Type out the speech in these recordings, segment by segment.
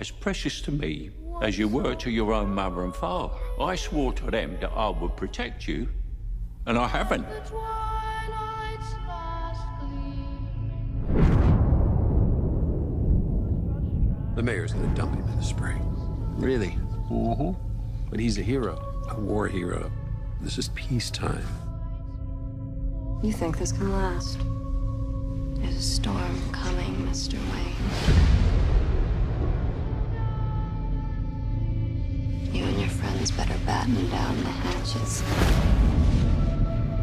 as precious to me as you were to your own mother and father. I swore to them that I would protect you, and I haven't. The mayor's gonna dump him in the spring. Really? Mm-hmm. But he's a hero. A war hero. This is peacetime. You think this can last? There's a storm coming, Mr. Wayne. You and your friends better batten down the hatches.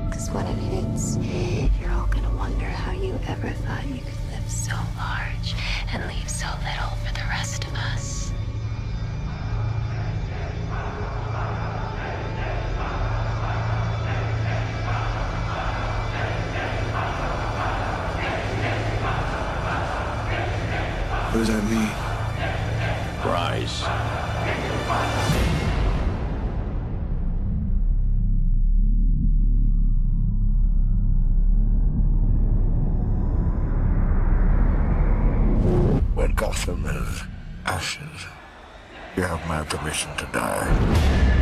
Because when it hits, you're all gonna wonder how you ever thought you could live so large and leave so little for the rest of us. What does that mean? Rise. When Gotham is ashes, you have my permission to die.